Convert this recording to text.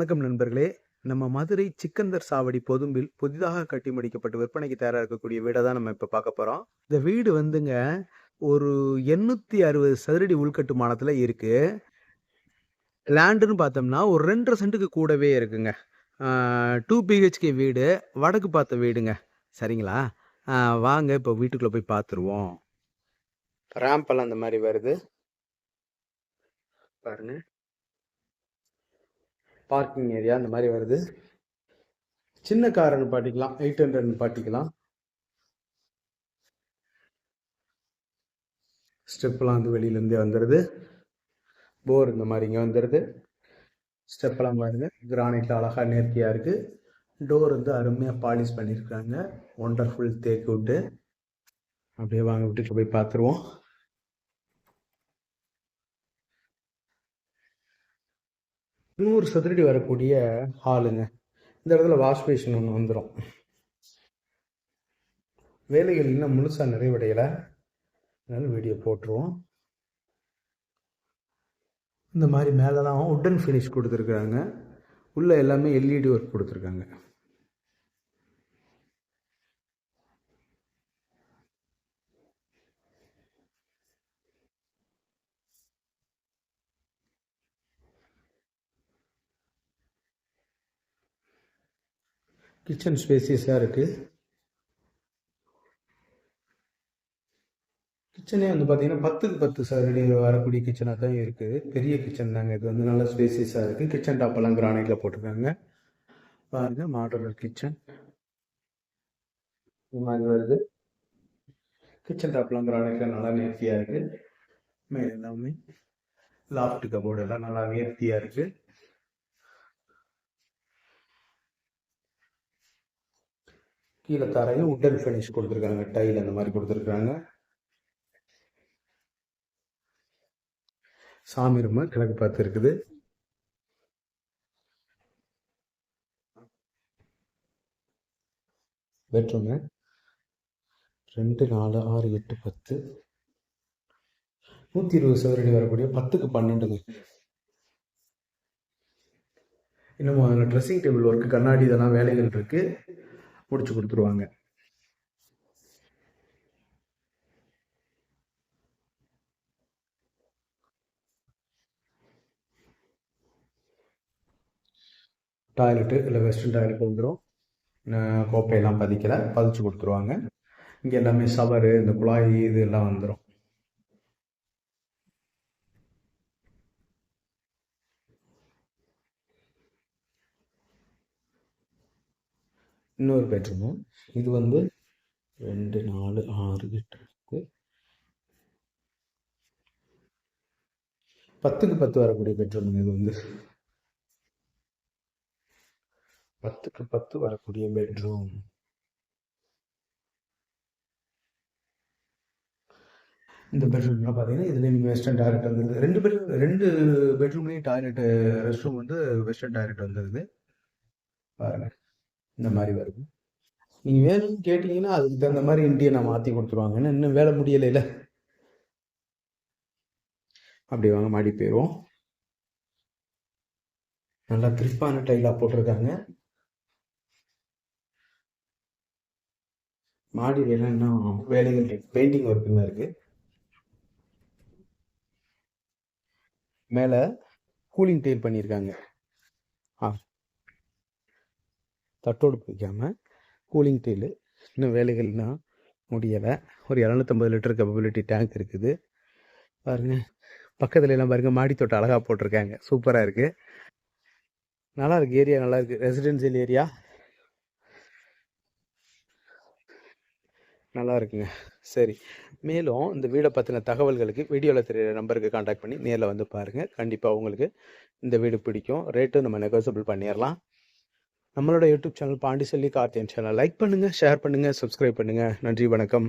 வணக்கம் நண்பர்களே. நம்ம மதுரை சிக்கந்தர் சாவடி பொதும்பில் புதிதாக கட்டி முடிக்கப்பட்டு விற்பனைக்கு தயாரா இருக்கக்கூடிய வீட தான் நம்ம இப்ப பார்க்க போறோம். இந்த வீடு வந்துங்க ஒரு 860 சதுரடி உள்கட்டுமானத்துல இருக்கு. லேண்டுன்னு பார்த்தோம்னா ஒரு 2 1/2 சென்ட்டுக்கு கூடவே இருக்குங்க. 2 பிஹெச்கே வீடு, வடக்கு பார்த்த வீடுங்க. சரிங்களா? ஆ வாங்க இப்ப வீட்டுக்குள்ள போய் பார்த்துருவோம். ரேம்ப் எல்லாம் இந்த மாரி வருது. பாருங்க. பார்க்கிங் ஏரியா இந்த மாரி வருது. சின்ன கார் நிப்பாட்டிக்கலாம். 800 நிப்பாட்டிக்கலாம். ஸ்டெப்லாம் வந்து வெளியிலேருந்தே வந்துடுது. போர் இந்த மாதிரி இங்கே வந்துடுது. ஸ்டெப்பெல்லாம் பாருங்க கிரானைட்ல அழகாக நேர்த்தியாக இருக்குது. டோர் வந்து அருமையாக பாலிஷ் பண்ணியிருக்காங்க. ஒண்டர்ஃபுல் தேக்கு விட்டு. அப்படியே வாங்க வீட்டுக்கு போய் பார்த்துருவோம். நூறு சதுரடி வரக்கூடிய ஹாலுங்க. இந்த இடத்துல வாஷ் பேஷன் ஒன்று வந்துடும். வேலைகள் இன்னும் முழுசாக நிறைவடையலை, அதனால வீடியோ போட்டுருவோம். இந்த மாதிரி மேலெலாம் உட்டன் ஃபினிஷ் கொடுத்துருக்குறாங்க. உள்ளே எல்லாமே எல்இடி ஒர்க் கொடுத்துருக்காங்க. கிச்சன் ஸ்பேசியஸாக இருக்குது. கிச்சனே வந்து பார்த்தீங்கன்னா 10க்கு 10 சதுரடி வரக்கூடிய கிச்சனாக தான் இருக்குது. பெரிய கிச்சன் தாங்க இது. வந்து நல்ல ஸ்பேசியஸாக இருக்குது. கிச்சன் டாப்பெல்லாம் கிரானைட்டில் போட்டிருக்காங்க. பாருங்க மாடுலர் கிச்சன் இது மாதிரி வருது. கிச்சன் டாப்லாம் கிரானைட்டில் நல்லா நேர்த்தியாக இருக்குது. மேலே எல்லாமே லாஃப்ட் கபோர்டு எல்லாம் நல்லா நேர்த்தியாக இருக்குது. கீழே தரையும் உட்டன் ஃபினிஷ் கொடுத்துருக்காங்க. டைல் அந்த மாதிரி கொடுத்துருக்காங்க. சாமி ரூம் கிழக்கு பார்த்து இருக்குது. பெட்ரூமு 2 4 6 8 10 120 சதுரடி வரக்கூடிய 10க்கு 12ங்க. இன்னும் அதில் ட்ரெஸ்ஸிங் டேபிள் ஒர்க்கு கண்ணாடி இதெல்லாம் வேலைகள் இருக்குது, முடிச்சு கொடுத்துருவாங்க. டாய்லெட்டு இல்லை வெஸ்டர்ன் டாய்லெட் வந்துடும். கோப்பையெல்லாம் பதிக்கலை, பதிச்சு கொடுத்துருவாங்க. இங்கே எல்லாமே ஷவரு இந்த குழாய் இது எல்லாம் வந்துடும். இன்னொரு பெட்ரூமு. இது வந்து 2 4 6 8 10க்கு 10 வரக்கூடிய பெட்ரூம். இது வந்து 10க்கு 10 வரக்கூடிய பெட்ரூம். இந்த பெட்ரூம்லாம் பார்த்தீங்கன்னா இதுலேயும் வெஸ்டர்ன் டாய்லெட் வந்துருது. 2 பெட்ரூம்லேயும் டாய்லெட்டு ரெஸ்ட் ரூம் வந்து வெஸ்டர்ன் டாய்லெட் வந்துருது. பாருங்க இந்த மாதிரி வருது. நீங்கள் வேணும்னு கேட்டிங்கன்னா அதுக்கு தகுந்த மாதிரி இண்டியை நான் மாற்றி கொடுத்துருவாங்க. ஏன்னா இன்னும் வேலை முடியலைல. அப்படி வாங்க மாடி போயிடுவோம். நல்லா கிரிப்பான டைலாக போட்டிருக்காங்க. மாடியிலாம் இன்னும் வேலைகள் பெயிண்டிங் ஒர்க்குன்னு இருக்கு. மேலே கூலிங் டைல் பண்ணியிருக்காங்க. தட்டோடு பிடிக்காமல் கூலிங் டைலு. இன்னும் வேலைகள்னா முடியலை. ஒரு 250 லிட்டர் கெப்பபிலிட்டி டேங்க் இருக்குது. பாருங்க பக்கத்துல எல்லாம் பாருங்க மாடி தோட்டம் அழகாக போட்டிருக்காங்க. சூப்பராக இருக்குது. நல்லா இருக்கு. ஏரியா நல்லா இருக்கு. ரெசிடென்சியல் ஏரியா நல்லா இருக்குங்க. சரி, மேலும் இந்த வீடை பற்றின தகவல்களுக்கு வீடியோவில் தெரியிற நம்பருக்கு காண்டாக்ட் பண்ணி நேரில் வந்து பாருங்கள். கண்டிப்பாக உங்களுக்கு இந்த வீடு பிடிக்கும். ரேட்டும் நம்ம நெகோசியபிள் பண்ணிடலாம். நம்மளோட YouTube channel Pandiselvi Karthiyan channel like பண்ணுங்கள், ஷேர் பண்ணுங்கள், சப்ஸ்கிரைப் பண்ணுங்கள். நன்றி, வணக்கம்.